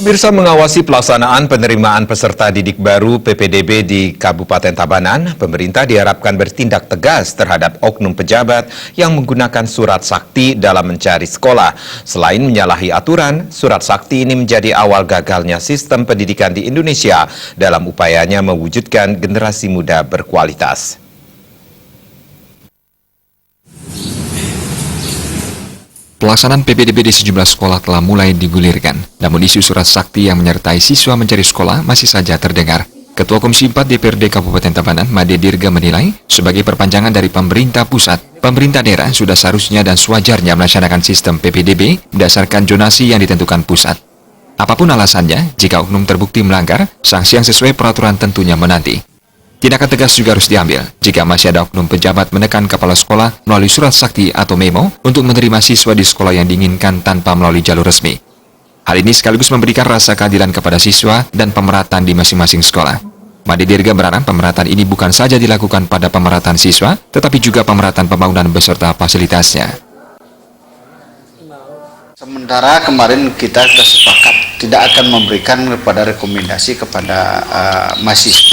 Pemirsa, mengawasi pelaksanaan penerimaan peserta didik baru PPDB di Kabupaten Tabanan, pemerintah diharapkan bertindak tegas terhadap oknum pejabat yang menggunakan surat sakti dalam mencari sekolah. Selain menyalahi aturan, surat sakti ini menjadi awal gagalnya sistem pendidikan di Indonesia dalam upayanya mewujudkan generasi muda berkualitas. Pelaksanaan PPDB di sejumlah sekolah telah mulai digulirkan, namun isu surat sakti yang menyertai siswa mencari sekolah masih saja terdengar. Ketua Komisi 4 DPRD Kabupaten Tabanan, Made Dirga menilai, sebagai perpanjangan dari pemerintah pusat, pemerintah daerah sudah seharusnya dan sewajarnya melaksanakan sistem PPDB berdasarkan zonasi yang ditentukan pusat. Apapun alasannya, jika oknum terbukti melanggar, sanksi yang sesuai peraturan tentunya menanti. Tindakan tegas juga harus diambil jika masih ada oknum pejabat menekan kepala sekolah melalui surat sakti atau memo untuk menerima siswa di sekolah yang diinginkan tanpa melalui jalur resmi. Hal ini sekaligus memberikan rasa keadilan kepada siswa dan pemerataan di masing-masing sekolah. Made Dirga berharap pemerataan ini bukan saja dilakukan pada pemerataan siswa, tetapi juga pemerataan pembangunan beserta fasilitasnya. Sementara kemarin kita sudah sepakat tidak akan memberikan rekomendasi kepada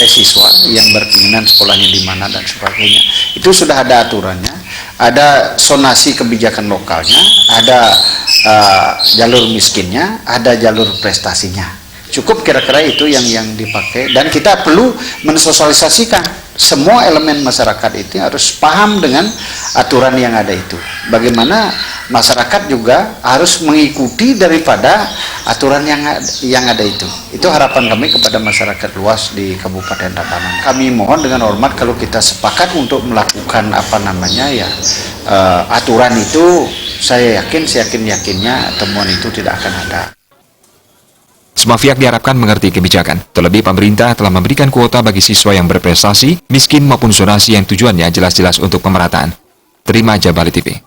siswa yang berkeinginan sekolahnya di mana dan sebagainya. Itu sudah ada aturannya, ada zonasi kebijakan lokalnya, ada jalur miskinnya, ada jalur prestasinya. Cukup kira-kira itu yang dipakai, dan kita perlu mensosialisasikan semua elemen masyarakat itu harus paham dengan aturan yang ada itu. Bagaimana masyarakat juga harus mengikuti daripada aturan yang ada itu. Itu harapan kami kepada masyarakat luas di Kabupaten Tabanan. Kami mohon dengan hormat kalau kita sepakat untuk melakukan aturan itu, saya yakinnya temuan itu tidak akan ada. Semua pihak diharapkan mengerti kebijakan. Terlebih pemerintah telah memberikan kuota bagi siswa yang berprestasi, miskin maupun zonasi yang tujuannya jelas-jelas untuk pemerataan. Terima aja Bali TV.